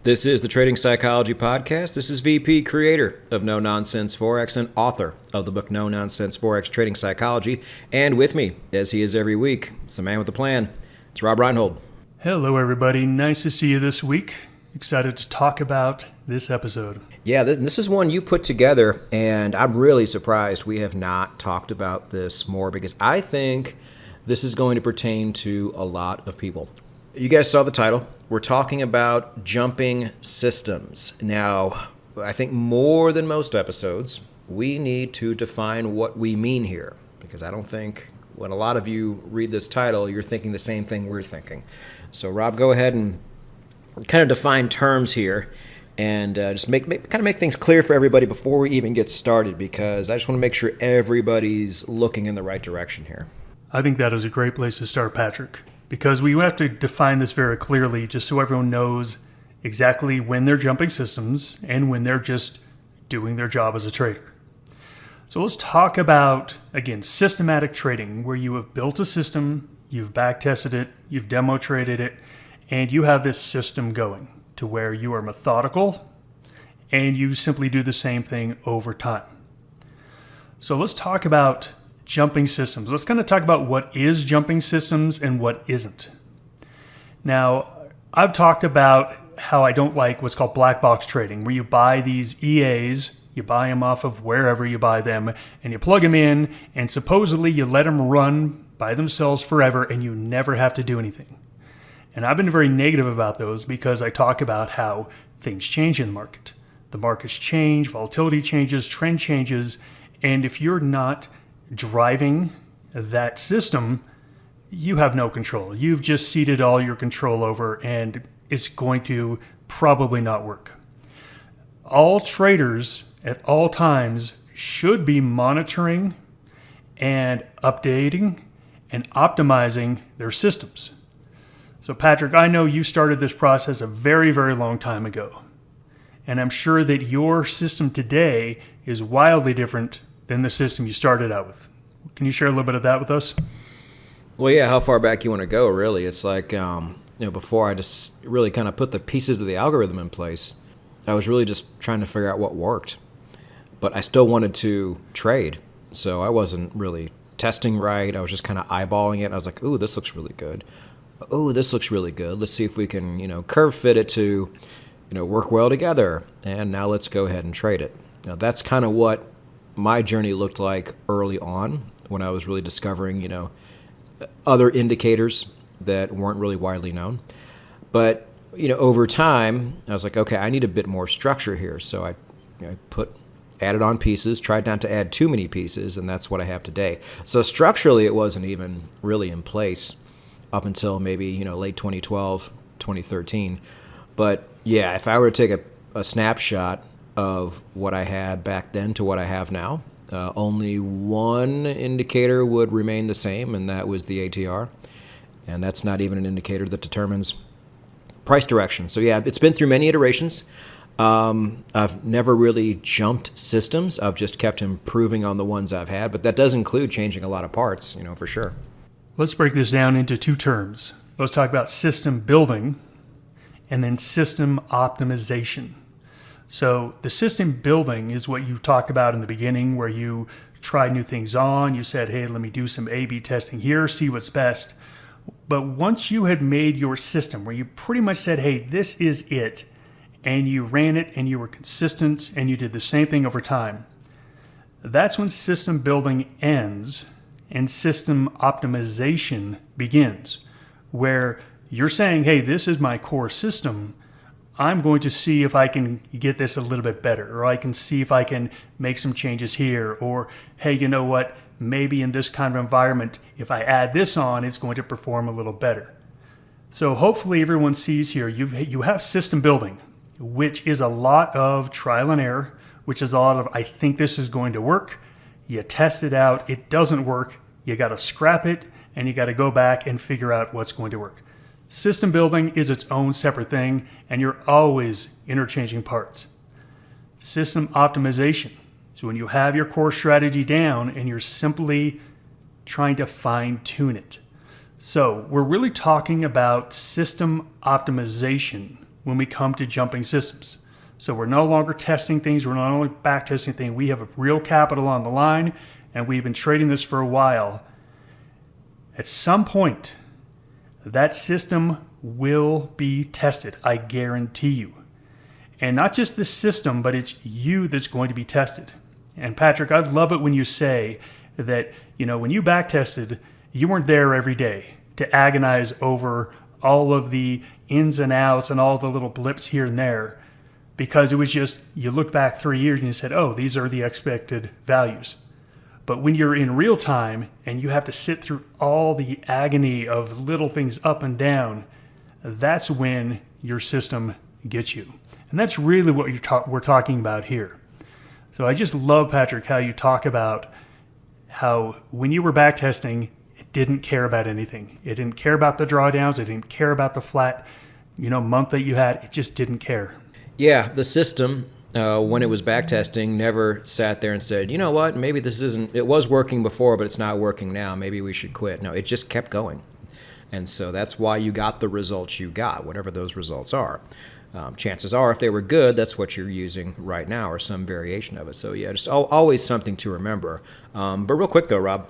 This is the Trading Psychology Podcast. This is VP, creator of No Nonsense Forex and author of the book No Nonsense Forex Trading Psychology. And with me, as he is every week, it's the man with the plan. It's Rob Reinhold. Hello, everybody. Nice to see you this week. Excited to talk about this episode. Yeah, this is one you put together, and I'm really surprised we have not talked about this more because I think this is going to pertain to a lot of people. You guys saw the title. We're talking about jumping systems. Now, I think more than most episodes, we need to define what we mean here, because I don't think when a lot of you read this title, you're thinking the same thing we're thinking. So, Rob, go ahead and kind of define terms here and just make things clear for everybody before we even get started, because I just want to make sure everybody's looking in the right direction here. I think that is a great place to start, Patrick, because we have to define this very clearly just so everyone knows exactly when they're jumping systems and when they're just doing their job as a trader. So let's talk about, again, systematic trading, where you have built a system, you've back tested it, you've demo traded it, and you have this system going to where you are methodical and you simply do the same thing over time. So let's talk about jumping systems. Let's kind of talk about what is jumping systems and what isn't. Now, I've talked about how I don't like what's called black box trading, where you buy these EAs, you buy them off of wherever you buy them, and you plug them in, and supposedly you let them run by themselves forever, and you never have to do anything. And I've been very negative about those because I talk about how things change in the market. The markets change, volatility changes, trend changes, and if you're not driving that system, you have no control. You've just ceded all your control over, and it's going to probably not work. All traders at all times should be monitoring and updating and optimizing their systems. So Patrick, I know you started this process a very, very long time ago, and I'm sure that your system today is wildly different than the system you started out with. Can you share a little bit of that with us? Well, yeah, how far back you want to go, really. It's like, before I just really kind of put the pieces of the algorithm in place, I was really just trying to figure out what worked. But I still wanted to trade, so I wasn't really testing right. I was just kind of eyeballing it. I was like, ooh, this looks really good. Oh, this looks really good. Let's see if we can, curve fit it to, work well together. And now let's go ahead and trade it. Now, that's kind of what my journey looked like early on when I was really discovering, other indicators that weren't really widely known. But, over time, I was like, okay, I need a bit more structure here. So I added on pieces, tried not to add too many pieces, and that's what I have today. So structurally, it wasn't even really in place up until maybe, late 2012, 2013. But yeah, if I were to take a snapshot of what I had back then to what I have now, only one indicator would remain the same, and that was the ATR. And that's not even an indicator that determines price direction. So yeah, it's been through many iterations. I've never really jumped systems. I've just kept improving on the ones I've had, but that does include changing a lot of parts, for sure. Let's break this down into two terms. Let's talk about system building and then system optimization. So the system building is what you talked about in the beginning, where you tried new things on. You said, hey, let me do some A/B testing here, see what's best. But once you had made your system, where you pretty much said, hey, this is it, and you ran it and you were consistent and you did the same thing over time, that's when system building ends and system optimization begins, where you're saying, hey, this is my core system. I'm going to see if I can get this a little bit better, or I can see if I can make some changes here, or, hey, you know what? Maybe in this kind of environment, if I add this on, it's going to perform a little better. So hopefully everyone sees here, you have system building, which is a lot of trial and error, which is a lot of, I think this is going to work. You test it out, it doesn't work, you got to scrap it, and you got to go back and figure out what's going to work. System building is its own separate thing, and you're always interchanging parts. System optimization. So when you have your core strategy down and you're simply trying to fine tune it. So we're really talking about system optimization when we come to jumping systems. So we're no longer testing things, we're not only back testing things, we have a real capital on the line, and we've been trading this for a while. At some point, that system will be tested, I guarantee you. And not just the system, but it's you that's going to be tested. And Patrick, I love it when you say that, when you back tested, you weren't there every day to agonize over all of the ins and outs and all the little blips here and there, because it was just, you look back 3 years and you said, oh, these are the expected values. But when you're in real time and you have to sit through all the agony of little things up and down, that's when your system gets you. And that's really what we're talking about here. So I just love, Patrick, how you talk about how when you were backtesting, it didn't care about anything. It didn't care about the drawdowns. It didn't care about the flat, month that you had. It just didn't care. Yeah, the system, when it was backtesting, never sat there and said, you know what, maybe this isn't, it was working before, but it's not working now. Maybe we should quit. No, it just kept going. And so that's why you got the results you got, whatever those results are. Chances are, if they were good, that's what you're using right now or some variation of it. So yeah, just always something to remember. But real quick though, Rob,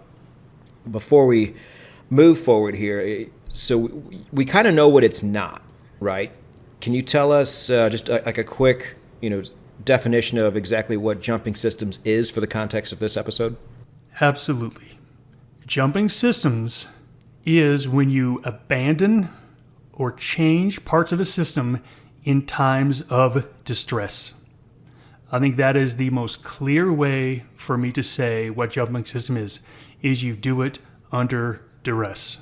before we move forward here, so we kind of know what it's not, right? Can you tell us just like a quick, definition of exactly what jumping systems is for the context of this episode? Absolutely. Jumping systems is when you abandon or change parts of a system in times of distress. I think that is the most clear way for me to say what jumping system is you do it under duress.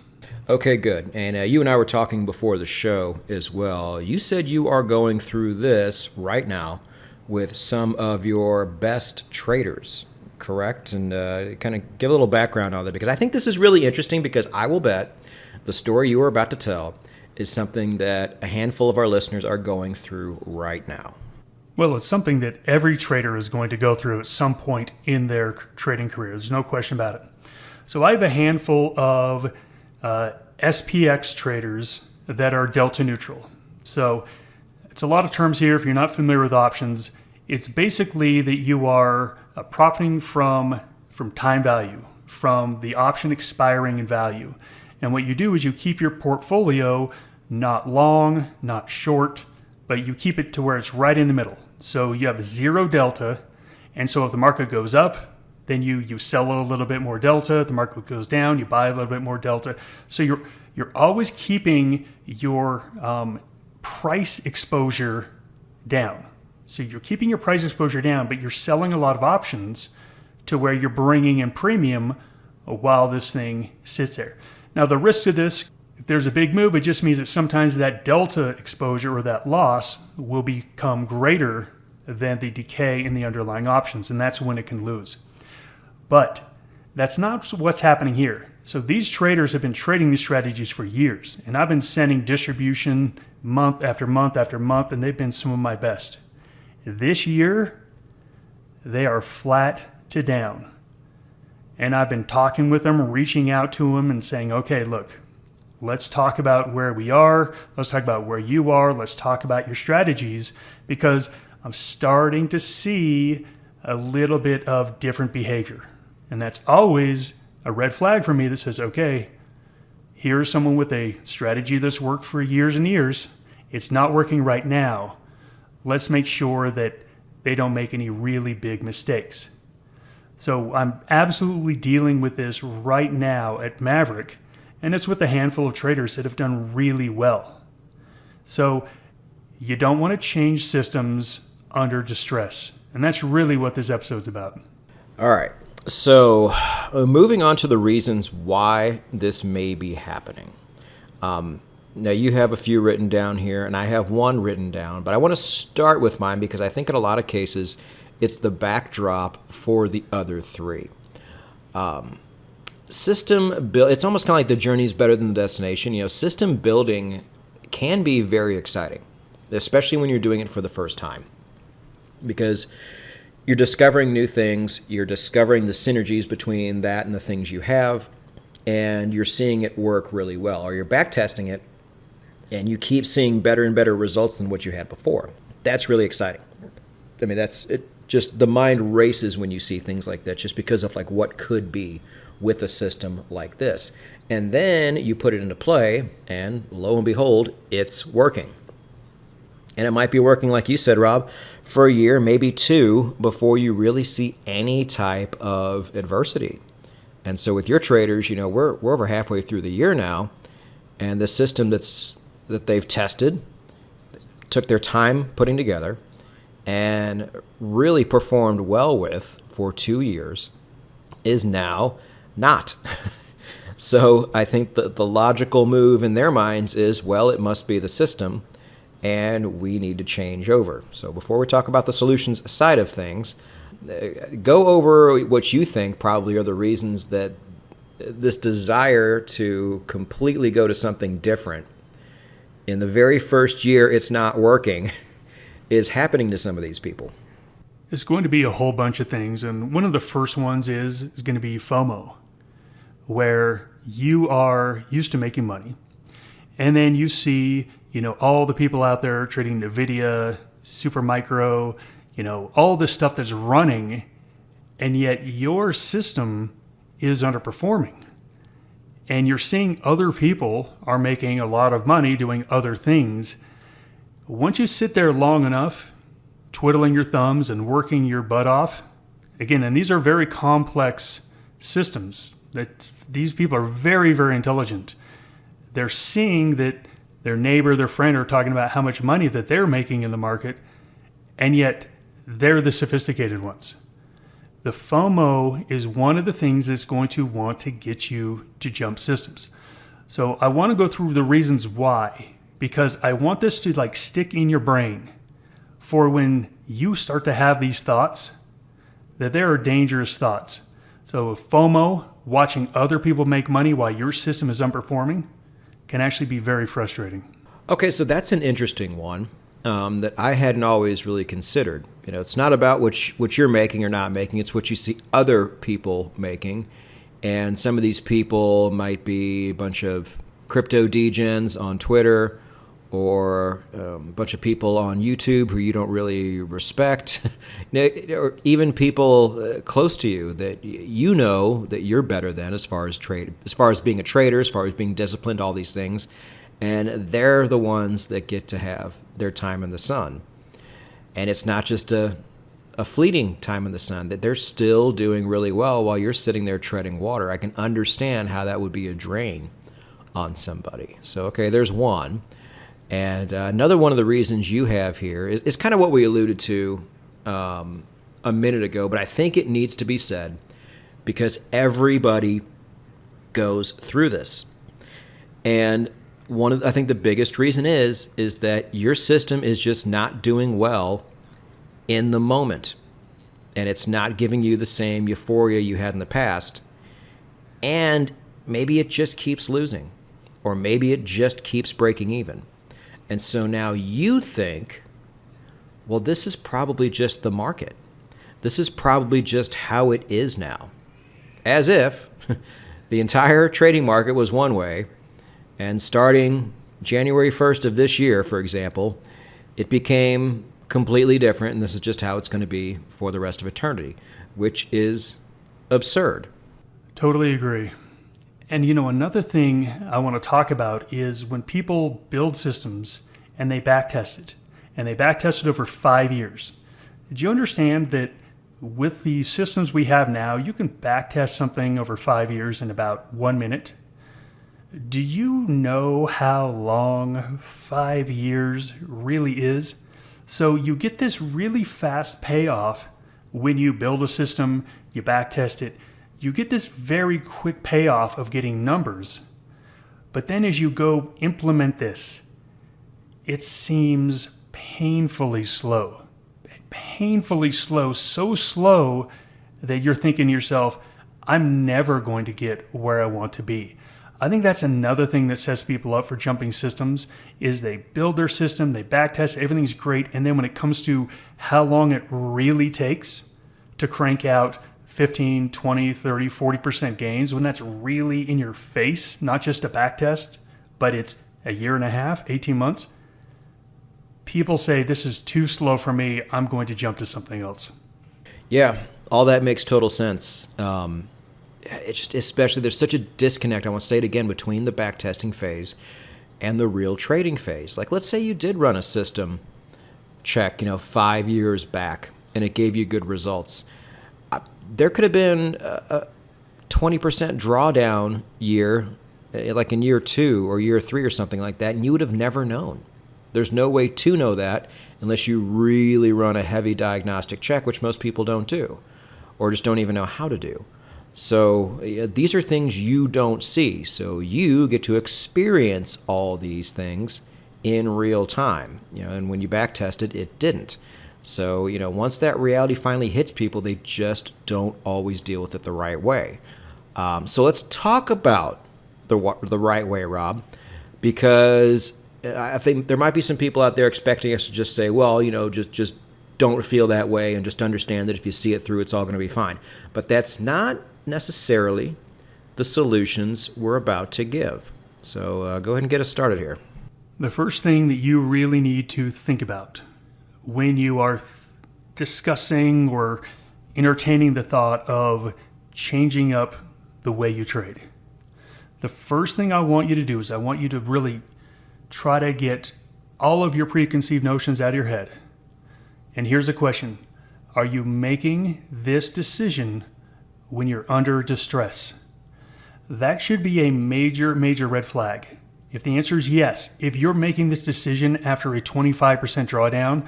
Okay, good. And you and I were talking before the show as well. You said you are going through this right now with some of your best traders, correct? And kind of give a little background on that, because I think this is really interesting, because I will bet the story you are about to tell is something that a handful of our listeners are going through right now. Well, it's something that every trader is going to go through at some point in their trading career. There's no question about it. So I have a handful of SPX traders that are delta neutral. So it's a lot of terms here. If you're not familiar with options, it's basically that you are profiting from time value, from the option expiring in value. And what you do is you keep your portfolio not long, not short, but you keep it to where it's right in the middle. So you have zero delta. And so if the market goes up, then you sell a little bit more delta. If the market goes down, you buy a little bit more delta. So you're always keeping your price exposure down. So you're keeping your price exposure down, but you're selling a lot of options to where you're bringing in premium while this thing sits there. Now, the risk of this, if there's a big move, it just means that sometimes that delta exposure or that loss will become greater than the decay in the underlying options, and that's when it can lose. But that's not what's happening here. So these traders have been trading these strategies for years, and I've been sending distribution month after month after month, and they've been some of my best. This year, they are flat to down. And I've been talking with them, reaching out to them and saying, okay, look, let's talk about where we are. Let's talk about where you are. Let's talk about your strategies, because I'm starting to see a little bit of different behavior. And that's always a red flag for me that says, okay, here's someone with a strategy that's worked for years and years. It's not working right now. Let's make sure that they don't make any really big mistakes. So I'm absolutely dealing with this right now at Maverick, and it's with a handful of traders that have done really well. So you don't want to change systems under distress, and that's really what this episode's about. All right. So moving on to the reasons why this may be happening. Now, you have a few written down here, and I have one written down, but I want to start with mine because I think in a lot of cases, it's the backdrop for the other three. System build, it's almost kind of like the journey is better than the destination. System building can be very exciting, especially when you're doing it for the first time, because you're discovering new things, you're discovering the synergies between that and the things you have, and you're seeing it work really well, or you're back testing it and you keep seeing better and better results than what you had before. That's really exciting. I mean, that's it. Just the mind races when you see things like that, just because of like what could be with a system like this. And then you put it into play, and lo and behold, it's working. And it might be working, like you said, Rob, for a year, maybe two, before you really see any type of adversity. And so with your traders, we're over halfway through the year now, and the system that they've tested, took their time putting together, and really performed well with for 2 years, is now not. So I think that the logical move in their minds is, well, it must be the system, and we need to change over. So before we talk about the solutions side of things, go over what you think probably are the reasons that this desire to completely go to something different in the very first year it's not working is happening to some of these people. It's going to be a whole bunch of things. And one of the first ones is going to be FOMO, where you are used to making money. And then you see, all the people out there trading NVIDIA, Supermicro, all this stuff that's running, and yet your system is underperforming. And you're seeing other people are making a lot of money doing other things. Once you sit there long enough, twiddling your thumbs and working your butt off, again, and these are very complex systems, that these people are very, very intelligent. They're seeing that their neighbor, their friend are talking about how much money that they're making in the market, and yet they're the sophisticated ones. The FOMO is one of the things that's going to want to get you to jump systems. So I want to go through the reasons why, because I want this to stick in your brain for when you start to have these thoughts, that there are dangerous thoughts. So FOMO, watching other people make money while your system is underperforming, can actually be very frustrating. Okay, so that's an interesting one that I hadn't always really considered. It's not about what you're making or not making, it's what you see other people making. And some of these people might be a bunch of crypto degens on Twitter, or a bunch of people on YouTube who you don't really respect, or even people close to you that that you're better than as far as being a trader, as far as being disciplined, all these things. And they're the ones that get to have their time in the sun. And it's not just a fleeting time in the sun, that they're still doing really well while you're sitting there treading water. I can understand how that would be a drain on somebody. So, okay, there's one. And another one of the reasons you have here is kind of what we alluded to a minute ago, but I think it needs to be said because everybody goes through this. And I think the biggest reason is that your system is just not doing well in the moment, and it's not giving you the same euphoria you had in the past. And maybe it just keeps losing, or maybe it just keeps breaking even. And so now you think, well, this is probably just the market. This is probably just how it is now. As if the entire trading market was one way, and starting January 1st of this year, for example, it became completely different, and this is just how it's going to be for the rest of eternity, which is absurd. Totally agree. And another thing I want to talk about is when people build systems and they backtest it, and they backtest it over 5 years. Did you understand that with the systems we have now, you can backtest something over 5 years in about 1 minute? Do you know how long 5 years really is? So you get this really fast payoff when you build a system, you backtest it. You get this very quick payoff of getting numbers. But then as you go implement this, it seems painfully slow. Painfully slow, so slow that you're thinking to yourself, I'm never going to get where I want to be. I think that's another thing that sets people up for jumping systems is they build their system, they backtest, everything's great, and then when it comes to how long it really takes to crank out 15, 20, 30, 40% gains, when that's really in your face, not just a backtest, but it's a year and a half, 18 months, people say, this is too slow for me. I'm going to jump to something else. Yeah, all that makes total sense. It's just, especially there's such a disconnect, I want to say it again, between the backtesting phase and the real trading phase. Like, let's say you did run a system check, 5 years back, and it gave you good results. There could have been a 20% drawdown year, like in year 2 or year 3 or something like that, and you would have never known. There's no way to know that unless you really run a heavy diagnostic check, which most people don't do, or just don't even know how to do. So these are things you don't see. So you get to experience all these things in real time. And when you back test it, it didn't. So, once that reality finally hits people, they just don't always deal with it the right way. So let's talk about the right way, Rob, because I think there might be some people out there expecting us to just say, well, just don't feel that way and just understand that if you see it through, it's all going to be fine. But that's not necessarily the solutions we're about to give. So go ahead and get us started here. The first thing that you really need to think about when you are discussing or entertaining the thought of changing up the way you trade, the first thing I want you to do is I want you to really try to get all of your preconceived notions out of your head. And here's a question. Are you making this decision when you're under distress? That should be a major, major red flag. If the answer is yes, if you're making this decision after a 25% drawdown,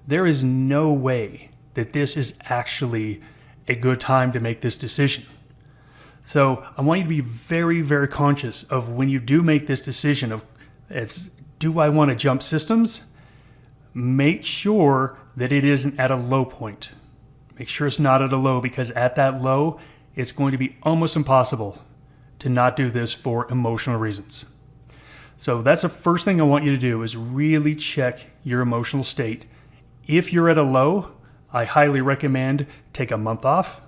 there is no way that this is actually a good time to make this decision. So I want you to be very, very conscious of when you do make this decision of, do I want to jump systems? Make sure that it isn't at a low point. Make sure it's not at a low, because at that low, it's going to be almost impossible to not do this for emotional reasons. So that's the first thing I want you to do, is really check your emotional state. If you're at a low, I highly recommend take a month off,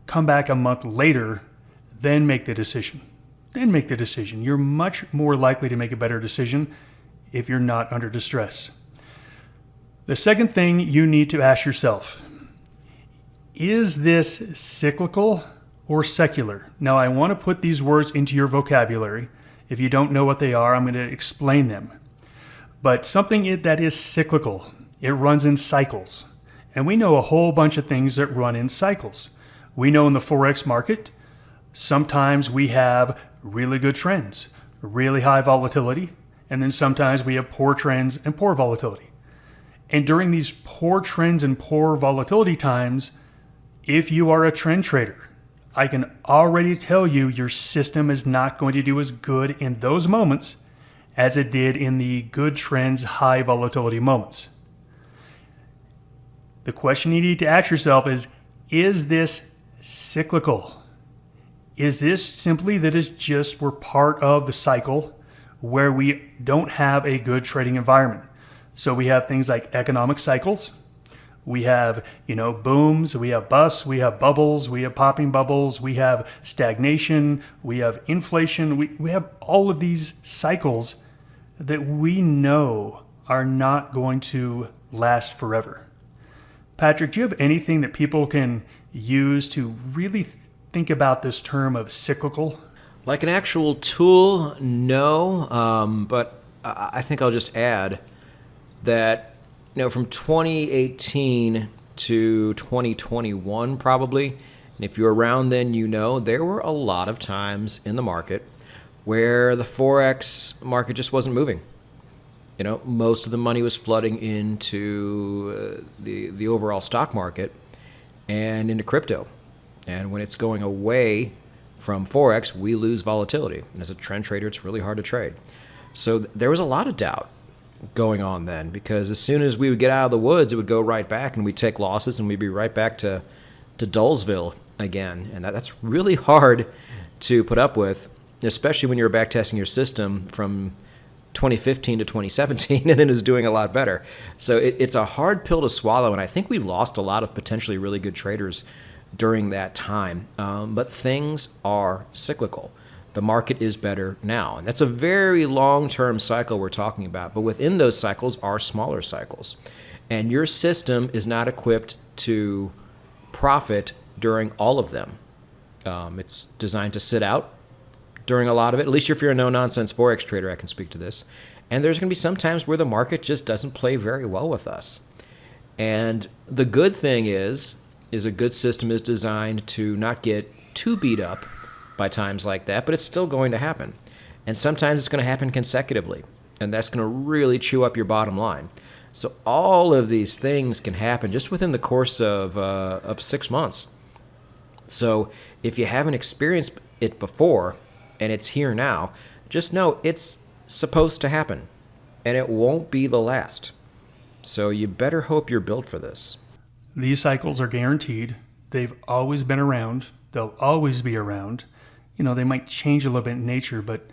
come back a month later, then make the decision. You're much more likely to make a better decision if you're not under distress. The second thing you need to ask yourself, is this cyclical or secular? Now, I want to put these words into your vocabulary. If you don't know what they are, I'm going to explain them. But something that is cyclical, it runs in cycles. And we know a whole bunch of things that run in cycles. We know in the Forex market, sometimes we have really good trends, really high volatility, and then sometimes we have poor trends and poor volatility. And during these poor trends and poor volatility times, if you are a trend trader, I can already tell you your system is not going to do as good in those moments as it did in the good trends, high volatility moments. The question you need to ask yourself is this cyclical? Is this simply that it's just we're part of the cycle where we don't have a good trading environment? So we have things like economic cycles. We have, booms, we have busts, we have bubbles, we have popping bubbles, we have stagnation, we have inflation. We have all of these cycles that we know are not going to last forever. Patrick, do you have anything that people can use to really think about this term of cyclical? Like an actual tool, no, but I think I'll just add that from 2018 to 2021 probably, and if you're around then, there were a lot of times in the market where the Forex market just wasn't moving. Most of the money was flooding into the overall stock market and into crypto. And when it's going away from Forex, we lose volatility. And as a trend trader, it's really hard to trade. So there was a lot of doubt going on then, because as soon as we would get out of the woods, it would go right back and we'd take losses and we'd be right back to Dullsville again. And that's really hard to put up with, especially when you're back testing your system from 2015 to 2017 and it is doing a lot better. So it's a hard pill to swallow. And I think we lost a lot of potentially really good traders during that time. But things are cyclical. the market is better now. And that's a very long-term cycle we're talking about. But within those cycles are smaller cycles. And your system is not equipped to profit during all of them. It's designed to sit out during a lot of it. At least if you're a no-nonsense Forex trader, I can speak to this. And there's going to be some times where the market just doesn't play very well with us. And the good thing is a good system is designed to not get too beat up by times like that, but it's still going to happen. And sometimes it's going to happen consecutively, and that's going to really chew up your bottom line. So all of these things can happen just within the course of 6 months. So if you haven't experienced it before and it's here now, just know it's supposed to happen, and it won't be the last. So you better hope you're built for this. These cycles are guaranteed. They've always been around. They'll always be around. They might change a little bit in nature, but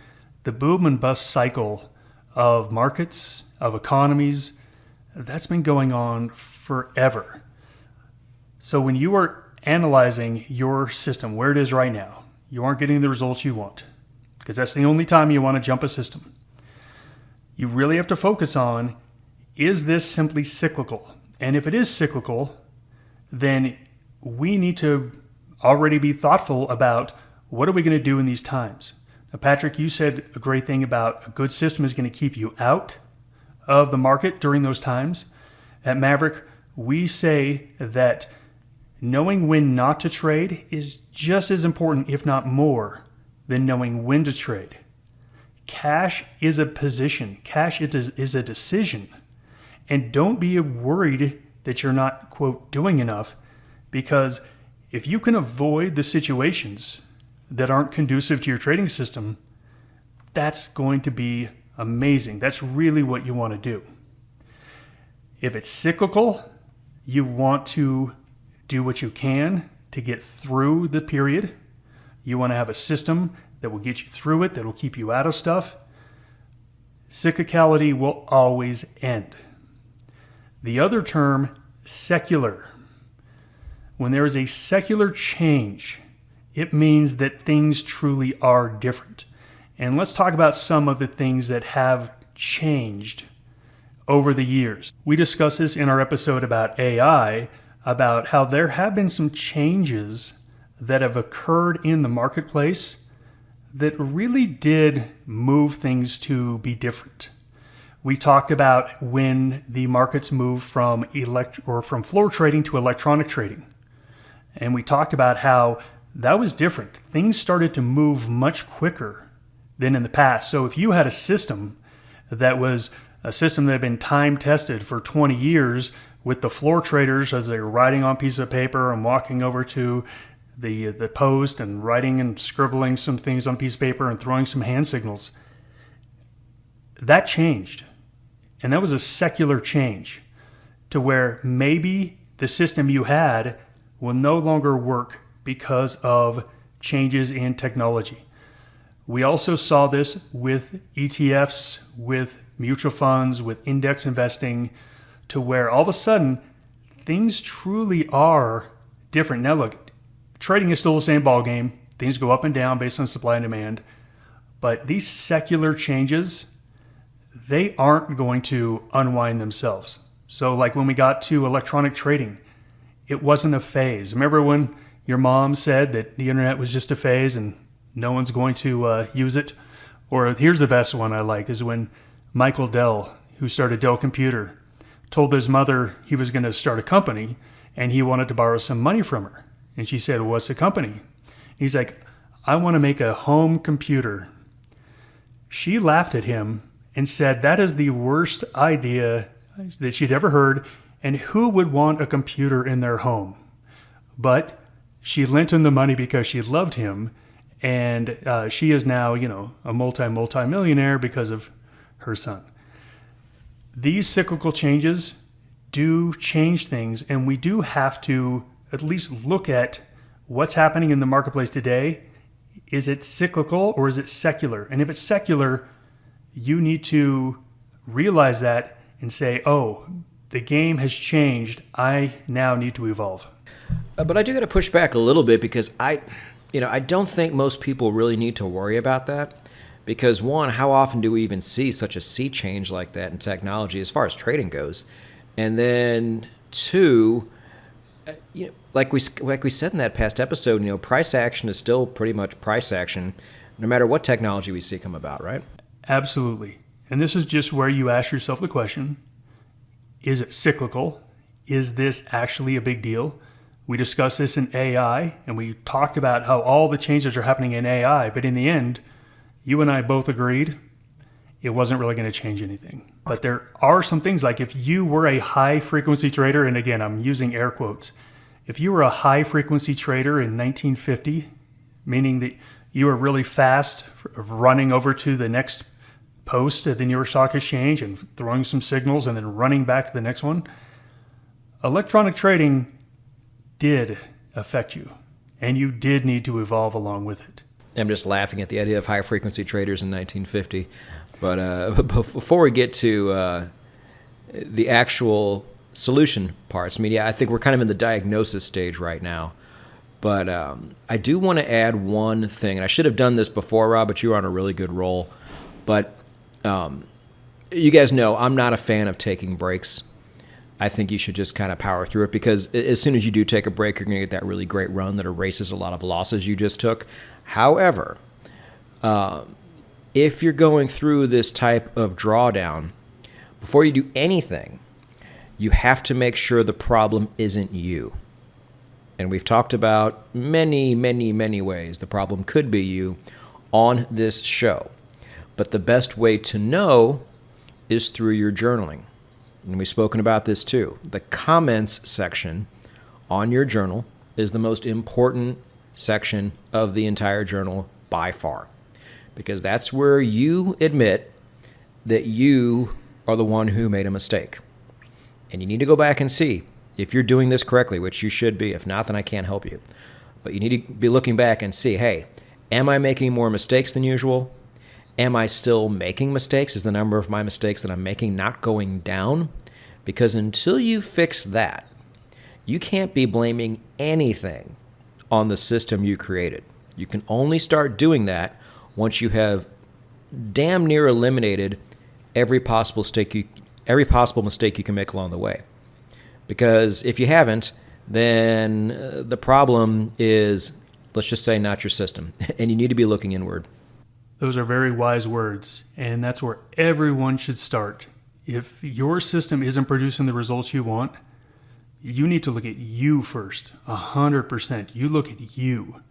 the boom and bust cycle of markets, of economies, that's been going on forever. So when you are analyzing your system, where it is right now, you aren't getting the results you want, because that's the only time you want to jump a system. You really have to focus on, is this simply cyclical? And if it is cyclical, then we need to already be thoughtful about what are we going to do in these times. Now, Patrick, you said a great thing about a good system is going to keep you out of the market during those times. At Maverick, we say that knowing when not to trade is just as important, if not more, than knowing when to trade. Cash is a position. Cash is a decision. And don't be worried that you're not, quote, doing enough, because if you can avoid the situations that aren't conducive to your trading system, that's going to be amazing. That's really what you want to do. If it's cyclical, you want to do what you can to get through the period. You want to have a system that will get you through it, that will keep you out of stuff. Cyclicality will always end. The other term, secular. When there is a secular change, it means that things truly are different. And let's talk about some of the things that have changed over the years. We discussed this in our episode about AI, about how there have been some changes that have occurred in the marketplace that really did move things to be different. We talked about when the markets moved from from floor trading to electronic trading. And we talked about how that was different. Things started to move much quicker than in the past. So if you had a system that was a system that had been time tested for 20 years with the floor traders as they were writing on pieces of paper and walking over to the post and writing and scribbling some things on a piece of paper and throwing some hand signals, that changed. And that was a secular change to where maybe the system you had will no longer work because of changes in technology. We also saw this with ETFs, with mutual funds, with index investing, to where all of a sudden things truly are different. Now look, trading is still the same ball game. Things go up and down based on supply and demand. But these secular changes, they aren't going to unwind themselves. So like when we got to electronic trading, it wasn't a phase. Remember when your mom said that the internet was just a phase and no one's going to use it? Or here's the best one I like, is when Michael Dell, who started Dell Computer, told his mother he was going to start a company and he wanted to borrow some money from her. And she said, "What's the company?" He's like, "I want to make a home computer." She laughed at him and said, "That is the worst idea that she'd ever heard, and who would want a computer in their home?" But she lent him the money because she loved him, and she is now, a multi-millionaire because of her son. These cyclical changes do change things, and we do have to at least look at what's happening in the marketplace today. Is it cyclical or is it secular? And if it's secular, you need to realize that and say, oh, the game has changed. I now need to evolve. But I do got to push back a little bit, because I don't think most people really need to worry about that because, one, how often do we even see such a sea change like that in technology as far as trading goes? And then, two, like we said in that past episode, price action is still pretty much price action no matter what technology we see come about, right? Absolutely. And this is just where you ask yourself the question, is it cyclical? Is this actually a big deal? We discussed this in AI, and we talked about how all the changes are happening in AI, but in the end, you and I both agreed it wasn't really going to change anything. But there are some things, like if you were a high-frequency trader, and again, I'm using air quotes, if you were a high-frequency trader in 1950, meaning that you were really fast running over to the next post at the New York Stock Exchange and throwing some signals and then running back to the next one, electronic trading did affect you, and you did need to evolve along with it. I'm just laughing at the idea of high-frequency traders in 1950. But before we get to the actual solution parts, I think we're kind of in the diagnosis stage right now. But I do want to add one thing, and I should have done this before, Rob, but you were on a really good roll. But you guys know I'm not a fan of taking breaks. I think you should just kind of power through it because as soon as you do take a break, you're going to get that really great run that erases a lot of losses you just took. However, if you're going through this type of drawdown, before you do anything, you have to make sure the problem isn't you. And we've talked about many, many, many ways the problem could be you on this show. But the best way to know is through your journaling. And we've spoken about this too. The comments section on your journal is the most important section of the entire journal by far, because that's where you admit that you are the one who made a mistake. And you need to go back and see if you're doing this correctly, which you should be. If not, then I can't help you. But you need to be looking back and see, hey, am I making more mistakes than usual? Am I still making mistakes? Is the number of my mistakes that I'm making not going down? Because until you fix that, you can't be blaming anything on the system you created. You can only start doing that once you have damn near eliminated every possible mistake you can make along the way. Because if you haven't, then the problem is, let's just say, not your system. And you need to be looking inward. Those are very wise words, and that's where everyone should start. If your system isn't producing the results you want, you need to look at you first, 100%. You look at you,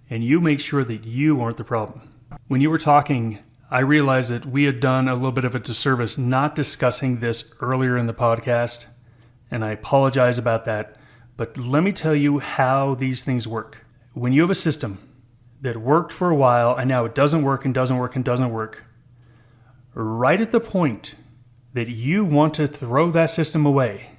and you make sure that you aren't the problem. When you were talking, I realized that we had done a little bit of a disservice not discussing this earlier in the podcast, and I apologize about that. But let me tell you how these things work. When you have a system that worked for a while and now it doesn't work and doesn't work and doesn't work, right at the point that you want to throw that system away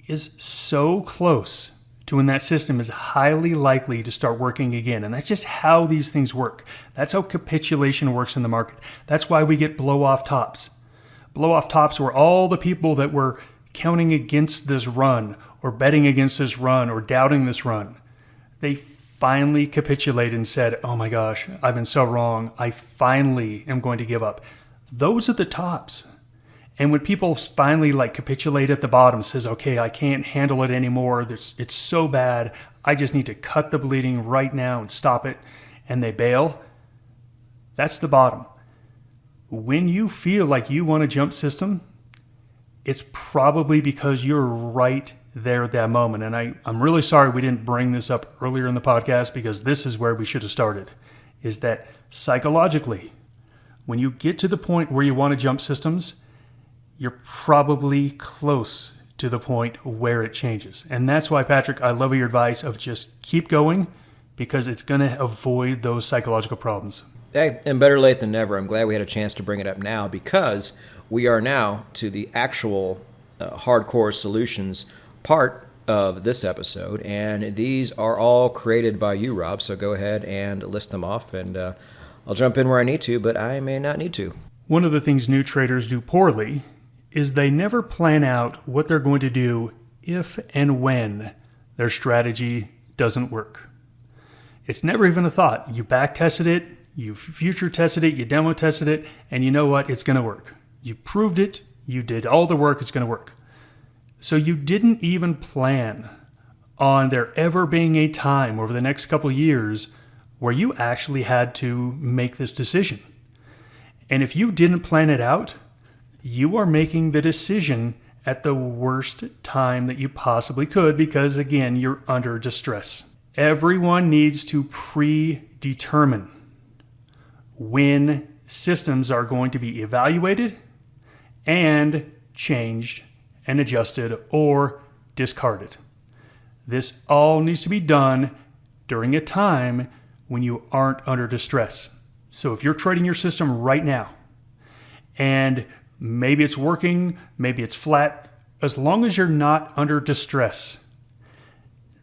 is so close to when that system is highly likely to start working again. And that's just how these things work. That's how capitulation works in the market. That's why we get blow-off tops. Blow-off tops were all the people that were counting against this run or betting against this run or doubting this run. They finally capitulated and said, oh my gosh, I've been so wrong. I finally am going to give up. Those are the tops. And when people finally capitulate at the bottom, says, okay, I can't handle it anymore. It's so bad. I just need to cut the bleeding right now and stop it. And they bail. That's the bottom. When you feel like you want to jump system, it's probably because you're right there at that moment. And I'm really sorry we didn't bring this up earlier in the podcast, because this is where we should have started, is that psychologically, when you get to the point where you want to jump systems, you're probably close to the point where it changes. And that's why, Patrick, I love your advice of just keep going, because it's going to avoid those psychological problems. Hey, and better late than never. I'm glad we had a chance to bring it up now, because we are now to the actual hardcore solutions part of this episode, and these are all created by you, Rob, so go ahead and list them off, and I'll jump in where I need to, but I may not need to. One of the things new traders do poorly is they never plan out what they're going to do if and when their strategy doesn't work. It's never even a thought. You back tested it, you future tested it, you demo tested it, and you know what? It's going to work. You proved it, you did all the work, it's going to work. So you didn't even plan on there ever being a time over the next couple of years where you actually had to make this decision. And if you didn't plan it out, you are making the decision at the worst time that you possibly could because, again, you're under distress. Everyone needs to predetermine when systems are going to be evaluated and changed and adjusted or discarded. This all needs to be done during a time when you aren't under distress. So if you're trading your system right now and maybe it's working, maybe it's flat, as long as you're not under distress,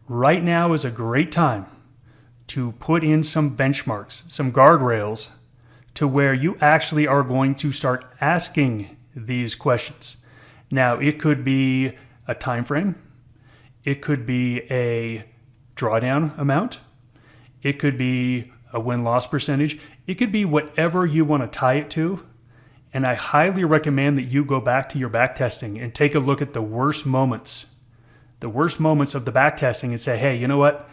right now is a great time to put in some benchmarks, some guardrails to where you actually are going to start asking these questions. Now, it could be a time frame. It could be a drawdown amount. It could be a win-loss percentage. It could be whatever you want to tie it to. And I highly recommend that you go back to your back testing and take a look at the worst moments of the back testing and say, hey, you know what?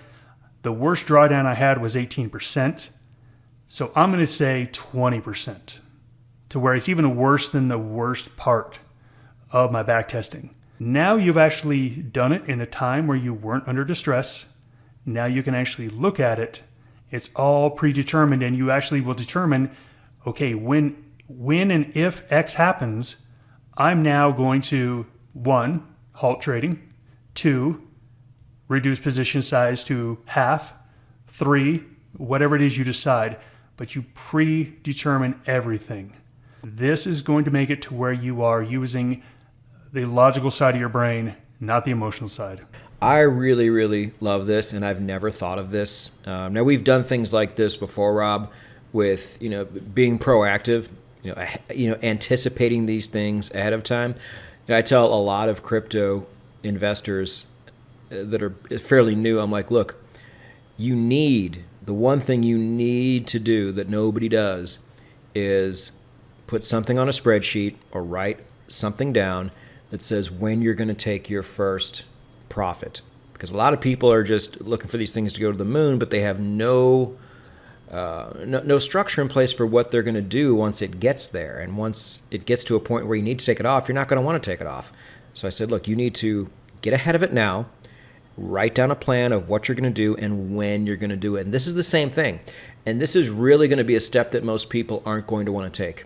The worst drawdown I had was 18%. So I'm going to say 20%, to where it's even worse than the worst part of my back testing. Now you've actually done it in a time where you weren't under distress. Now you can actually look at it. It's all predetermined, and you actually will determine, okay, when and if X happens, I'm now going to, 1, halt trading, 2, reduce position size to half, 3, whatever it is you decide, but you predetermine everything. This is going to make it to where you are using the logical side of your brain, not the emotional side. I really, really love this, and I've never thought of this. Now, we've done things like this before, Rob, with being proactive, anticipating these things ahead of time. I tell a lot of crypto investors that are fairly new, I'm like, look, the one thing you need to do that nobody does is put something on a spreadsheet or write something down that says when you're going to take your first profit. Because a lot of people are just looking for these things to go to the moon, but they have no structure in place for what they're going to do once it gets there. And once it gets to a point where you need to take it off, you're not going to want to take it off. So I said, look, you need to get ahead of it now, write down a plan of what you're going to do and when you're going to do it. And this is the same thing. And this is really going to be a step that most people aren't going to want to take.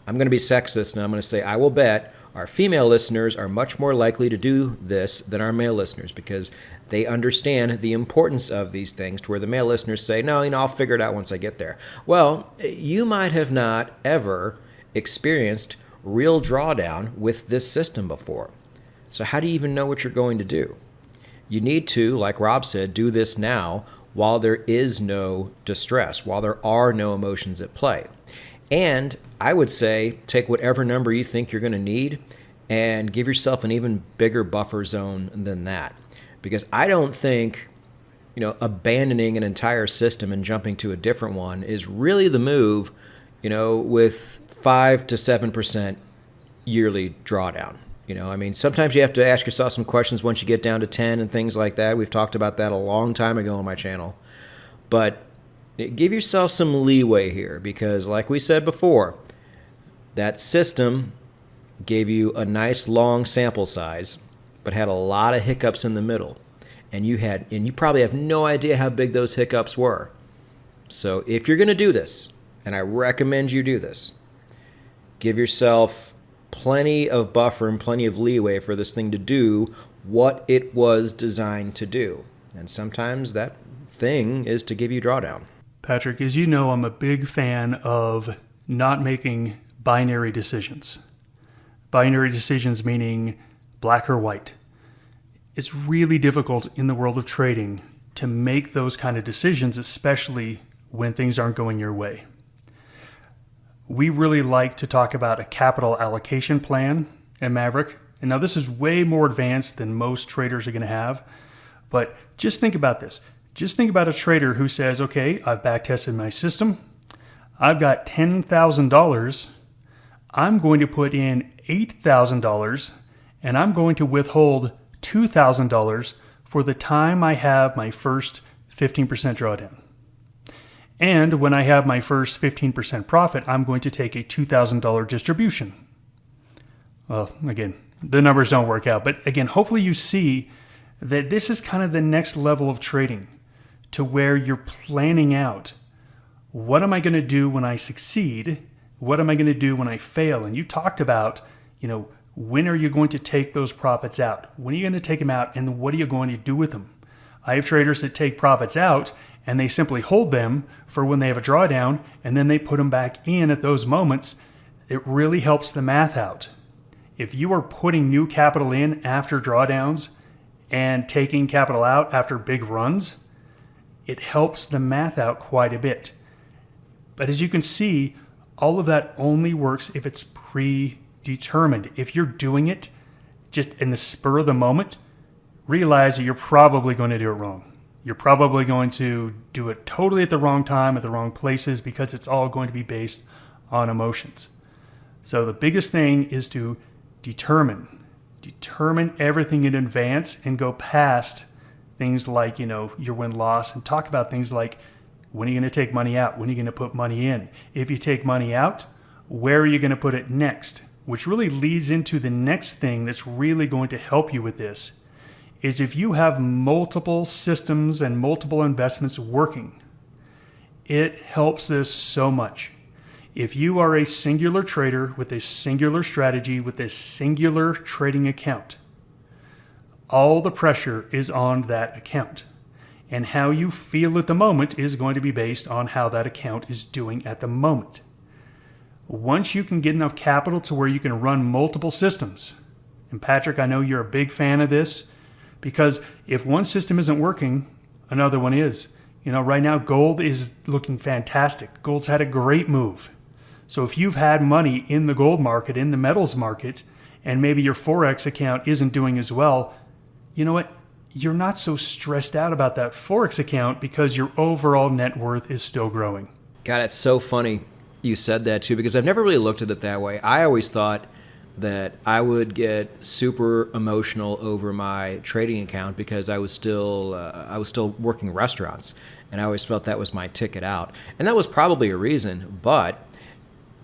I'm going to be sexist, and I'm going to say I will bet our female listeners are much more likely to do this than our male listeners because they understand the importance of these things, to where the male listeners say, no, I'll figure it out once I get there. Well, you might have not ever experienced real drawdown with this system before. So how do you even know what you're going to do? You need to, like Rob said, do this now while there is no distress, while there are no emotions at play. And I would say take whatever number you think you're going to need and give yourself an even bigger buffer zone than that. Because I don't think, abandoning an entire system and jumping to a different one is really the move, with 5 to 7% yearly drawdown. Sometimes you have to ask yourself some questions once you get down to 10 and things like that. We've talked about that a long time ago on my channel. But give yourself some leeway here because, like we said before, that system gave you a nice long sample size, but had a lot of hiccups in the middle. And you probably have no idea how big those hiccups were. So if you're going to do this, and I recommend you do this, give yourself plenty of buffer and plenty of leeway for this thing to do what it was designed to do. And sometimes that thing is to give you drawdown. Patrick, as you know, I'm a big fan of not making binary decisions. Binary decisions meaning black or white. It's really difficult in the world of trading to make those kind of decisions, especially when things aren't going your way. We really like to talk about a capital allocation plan at Maverick. And now this is way more advanced than most traders are going to have. But just think about this. Just think about a trader who says, okay, I've backtested my system. I've got $10,000. I'm going to put in $8,000 and I'm going to withhold $2,000 for the time I have my first 15% drawdown. And when I have my first 15% profit, I'm going to take a $2,000 distribution. Well, again, the numbers don't work out. But again, hopefully you see that this is kind of the next level of trading, to where you're planning out, what am I going to do when I succeed? What am I going to do when I fail? And you talked about, when are you going to take those profits out? When are you going to take them out, and what are you going to do with them? I have traders that take profits out and they simply hold them for when they have a drawdown, and then they put them back in at those moments. It really helps the math out. If you are putting new capital in after drawdowns and taking capital out after big runs, it helps the math out quite a bit. But as you can see, all of that only works if it's predetermined. If you're doing it just in the spur of the moment, realize that you're probably going to do it wrong. You're probably going to do it totally at the wrong time, at the wrong places, because it's all going to be based on emotions. So the biggest thing is to determine everything in advance and go past things like, your win-loss, and talk about things like, when are you going to take money out? When are you going to put money in? If you take money out, where are you going to put it next? Which really leads into the next thing that's really going to help you with this, is if you have multiple systems and multiple investments working, it helps this so much. If you are a singular trader with a singular strategy, with a singular trading account, all the pressure is on that account. And how you feel at the moment is going to be based on how that account is doing at the moment. Once you can get enough capital to where you can run multiple systems, and Patrick, I know you're a big fan of this, because if one system isn't working, another one is. Right now gold is looking fantastic. Gold's had a great move. So if you've had money in the gold market, in the metals market, and maybe your Forex account isn't doing as well, you know what? You're not so stressed out about that Forex account, because your overall net worth is still growing. God, it's so funny you said that too, because I've never really looked at it that way. I always thought that I would get super emotional over my trading account because I was still working restaurants, and I always felt that was my ticket out, and that was probably a reason. But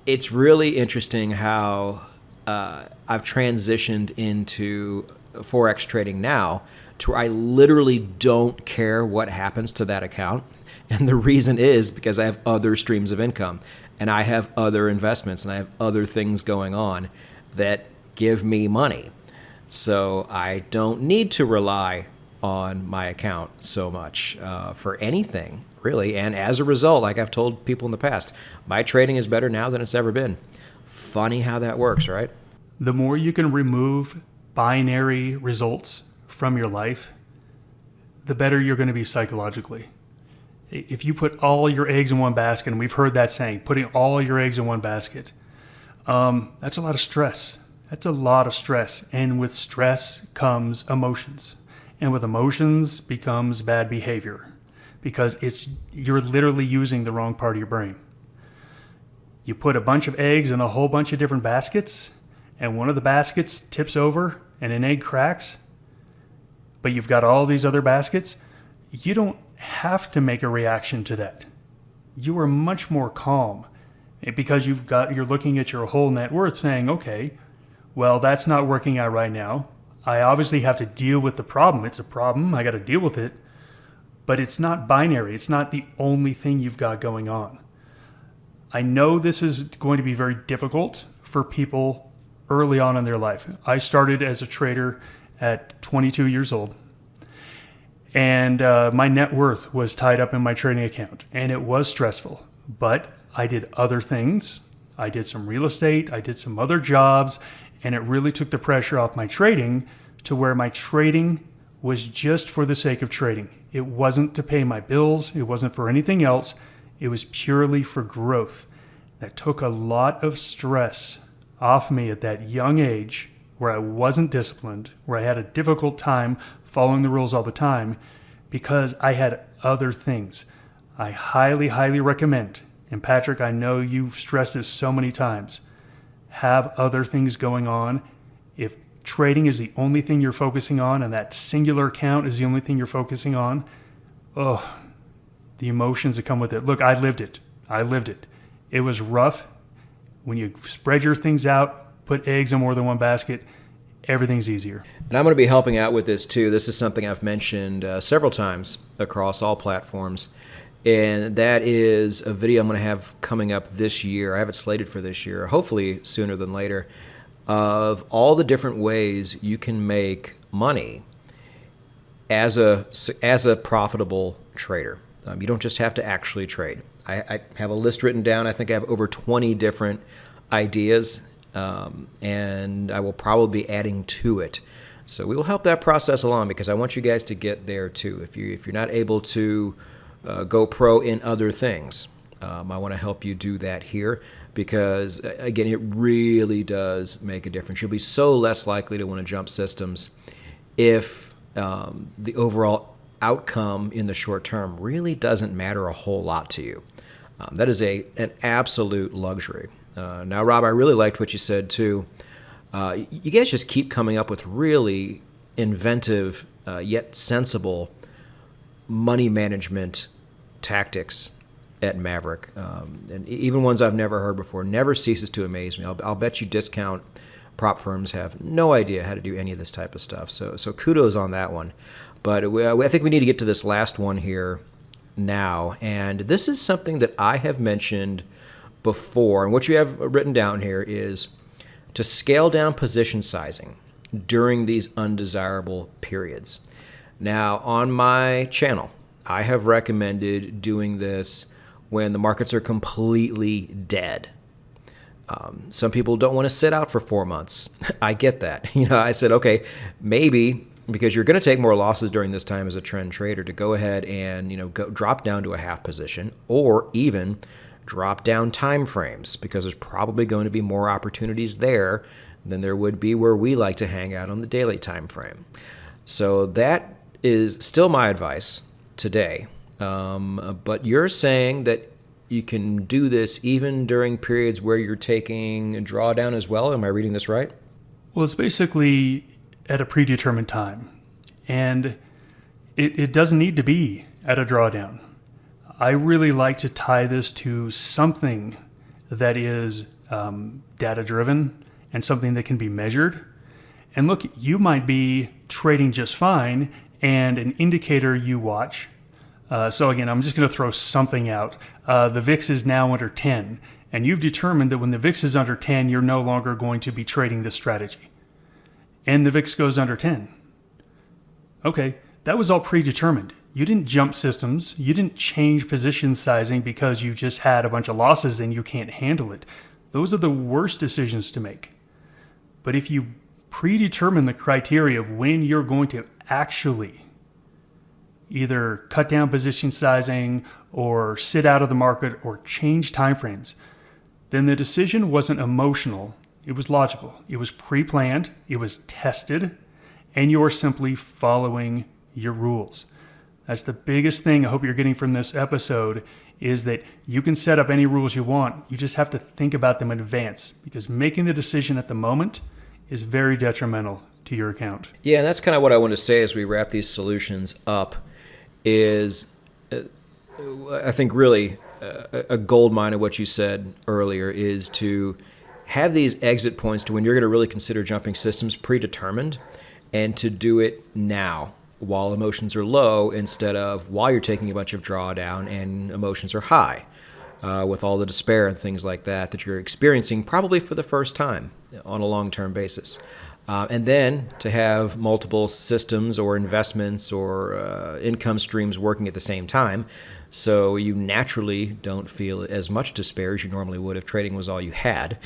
it's really interesting how I've transitioned into Forex trading now, to where I literally don't care what happens to that account. And the reason is because I have other streams of income, and I have other investments, and I have other things going on that give me money. So I don't need to rely on my account so much for anything, really. And as a result, like I've told people in the past, my trading is better now than it's ever been. Funny how that works, right? The more you can remove binary results from your life, the better you're going to be psychologically. If you put all your eggs in one basket, and we've heard that saying, putting all your eggs in one basket, that's a lot of stress. That's a lot of stress. And with stress comes emotions. And with emotions becomes bad behavior, because you're literally using the wrong part of your brain. You put a bunch of eggs in a whole bunch of different baskets, and one of the baskets tips over and an egg cracks, but you've got all these other baskets. You don't have to make a reaction to that. You are much more calm, because you're looking at your whole net worth saying, okay, well, that's not working out right now. I obviously have to deal with the problem. It's a problem. I got to deal with it. But it's not binary. It's not the only thing you've got going on. I know this is going to be very difficult for people early on in their life. I started as a trader at 22 years old. And my net worth was tied up in my trading account. And it was stressful. But I did other things. I did some real estate. I did some other jobs. And it really took the pressure off my trading, to where my trading was just for the sake of trading. It wasn't to pay my bills. It wasn't for anything else. It was purely for growth. That took a lot of stress off me at that young age, where I wasn't disciplined, where I had a difficult time following the rules all the time, because I had other things. I highly, highly recommend, and Patrick, I know you've stressed this so many times, have other things going on. If trading is the only thing you're focusing on and that singular account is the only thing you're focusing on, the emotions that come with it. Look, I lived it. It was rough. When you spread your things out, put eggs in more than one basket, everything's easier. And I'm going to be helping out with this too. This is something I've mentioned several times across all platforms. And that is a video I'm going to have coming up this year. I have it slated for this year, hopefully sooner than later, of all the different ways you can make money as a profitable trader. You don't just have to actually trade. I have a list written down. I think I have over 20 different ideas, and I will probably be adding to it. So we will help that process along because I want you guys to get there too. If you're not able to go pro in other things, I want to help you do that here because, again, it really does make a difference. You'll be so less likely to want to jump systems if the overall outcome in the short term really doesn't matter a whole lot to you. That is an absolute luxury. Now, Rob, I really liked what you said too. You guys just keep coming up with really inventive yet sensible money management tactics at Maverick, and even ones I've never heard before. Never ceases to amaze me. I'll bet you discount prop firms have no idea how to do any of this type of stuff. So kudos on that one. But I think we need to get to this last one here now. And this is something that I have mentioned before. And what you have written down here is to scale down position sizing during these undesirable periods. Now, on my channel, I have recommended doing this when the markets are completely dead. Some people don't want to sit out for 4 months. I get that. I said, okay, maybe because you're going to take more losses during this time as a trend trader to go ahead and drop down to a half position or even drop down time frames because there's probably going to be more opportunities there than there would be where we like to hang out on the daily time frame. So that is still my advice today. But you're saying that you can do this even during periods where you're taking a drawdown as well. Am I reading this right? Well, it's basically at a predetermined time. And it doesn't need to be at a drawdown. I really like to tie this to something that is data-driven and something that can be measured. And look, you might be trading just fine and an indicator you watch. So again, I'm just going to throw something out. The VIX is now under 10, and you've determined that when the VIX is under 10, you're no longer going to be trading this strategy. And the VIX goes under 10. Okay, that was all predetermined. You didn't jump systems. You didn't change position sizing because you just had a bunch of losses and you can't handle it. Those are the worst decisions to make. But if you predetermine the criteria of when you're going to actually either cut down position sizing or sit out of the market or change timeframes, then the decision wasn't emotional. It was logical. It was pre-planned. It was tested. And you're simply following your rules. That's the biggest thing I hope you're getting from this episode is that you can set up any rules you want. You just have to think about them in advance because making the decision at the moment is very detrimental to your account. Yeah, and that's kind of what I want to say as we wrap these solutions up is I think really a gold mine of what you said earlier is to have these exit points to when you're going to really consider jumping systems predetermined and to do it now while emotions are low instead of while you're taking a bunch of drawdown and emotions are high with all the despair and things like that you're experiencing probably for the first time on a long-term basis. And then to have multiple systems or investments or income streams working at the same time so you naturally don't feel as much despair as you normally would if trading was all you had.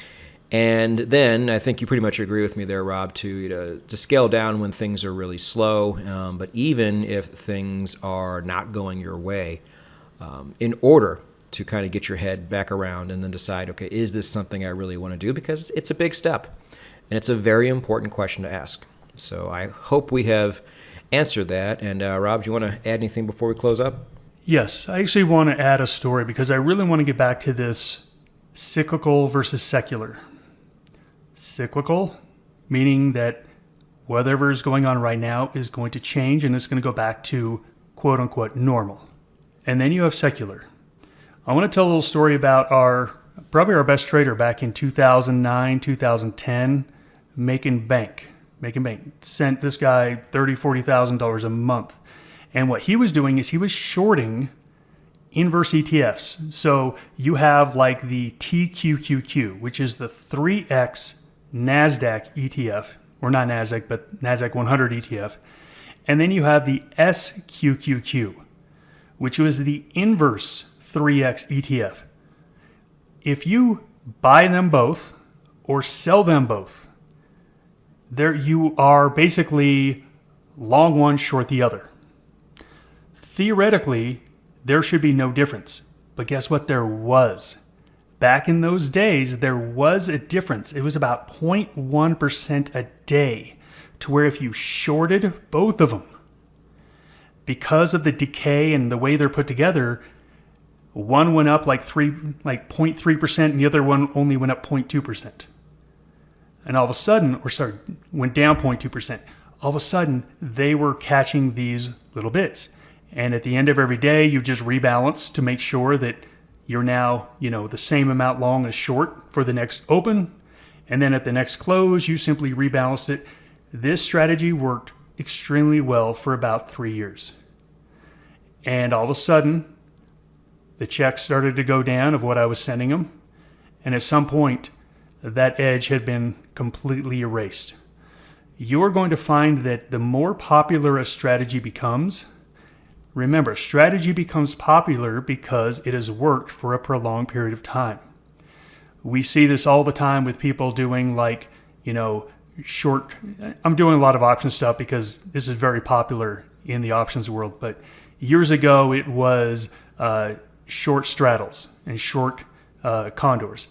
And then I think you pretty much agree with me there, Rob, to scale down when things are really slow, but even if things are not going your way, in order to kind of get your head back around and then decide, okay, is this something I really want to do? Because it's a big step, and it's a very important question to ask. So I hope we have answer that. And Rob, do you want to add anything before we close up? Yes, I actually want to add a story because I really want to get back to this cyclical versus secular. Cyclical, meaning that whatever is going on right now is going to change and it's going to go back to quote unquote normal. And then you have secular. I want to tell a little story about probably our best trader back in 2009, 2010, making bank. Sent this guy $30,000, $40,000 a month. And what he was doing is he was shorting inverse ETFs. So you have like the TQQQ, which is the 3X NASDAQ ETF, or not NASDAQ, but NASDAQ 100 ETF. And then you have the SQQQ, which was the inverse 3X ETF. If you buy them both or sell them both, there you are basically long one, short the other. Theoretically, there should be no difference. But guess what? There was. Back in those days, there was a difference. It was about 0.1% a day, to where if you shorted both of them, because of the decay and the way they're put together, one went up like 0.3% and the other one only went up 0.2%. And all of a sudden, went down 0.2%. All of a sudden, they were catching these little bits. And at the end of every day, you just rebalance to make sure that you're now, the same amount long as short for the next open. And then at the next close, you simply rebalance it. This strategy worked extremely well for about 3 years. And all of a sudden, the checks started to go down of what I was sending them. And at some point, that edge had been completely erased. You're going to find that the more popular a strategy becomes, remember, strategy becomes popular because it has worked for a prolonged period of time. We see this all the time with people doing short. I'm doing a lot of option stuff because this is very popular in the options world. But years ago, it was short straddles and short condors.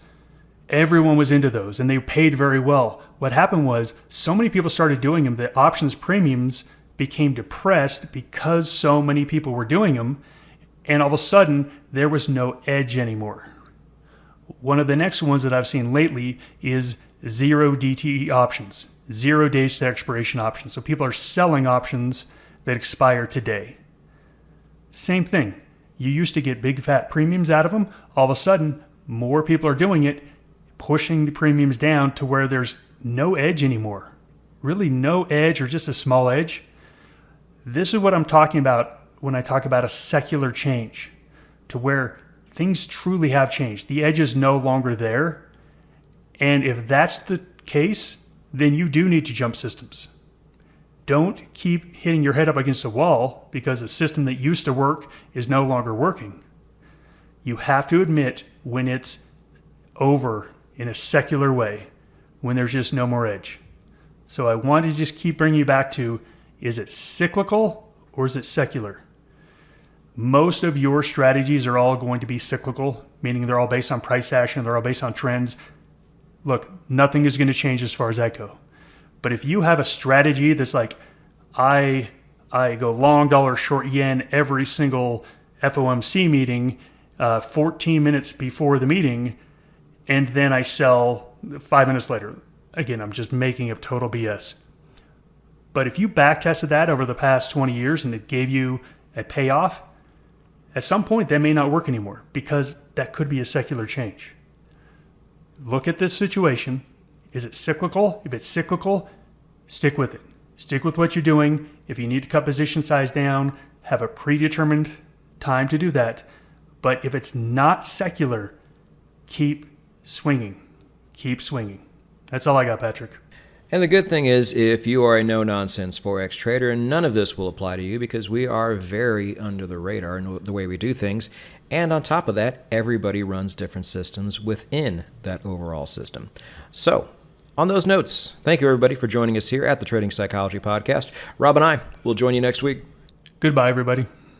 Everyone was into those and they paid very well. What happened was so many people started doing them that options premiums became depressed because so many people were doing them, and all of a sudden there was no edge anymore. One of the next ones that I've seen lately is 0 DTE options, 0 days to expiration options. So people are selling options that expire today. Same thing. You used to get big fat premiums out of them. All of a sudden, more people are doing it, pushing the premiums down to where there's no edge anymore. Really no edge or just a small edge. This is what I'm talking about when I talk about a secular change, to where things truly have changed. The edge is no longer there. And if that's the case, then you do need to jump systems. Don't keep hitting your head up against a wall because a system that used to work is no longer working. You have to admit when it's over in a secular way, when there's just no more edge. So I want to just keep bringing you back to, is it cyclical or is it secular? Most of your strategies are all going to be cyclical, meaning they're all based on price action, they're all based on trends. Look, nothing is going to change as far as that go. But if you have a strategy that's like, I go long dollar, short yen every single FOMC meeting 14 minutes before the meeting, and then I sell 5 minutes later. Again, I'm just making up total BS. But if you backtested that over the past 20 years and it gave you a payoff, at some point that may not work anymore because that could be a secular change. Look at this situation. Is it cyclical? If it's cyclical, stick with it. Stick with what you're doing. If you need to cut position size down, have a predetermined time to do that. But if it's not secular, keep swinging. Keep swinging. That's all I got, Patrick. And the good thing is, if you are a no-nonsense Forex trader, none of this will apply to you because we are very under the radar in the way we do things. And on top of that, everybody runs different systems within that overall system. So, on those notes, thank you everybody for joining us here at the Trading Psychology Podcast. Rob and I will join you next week. Goodbye, everybody.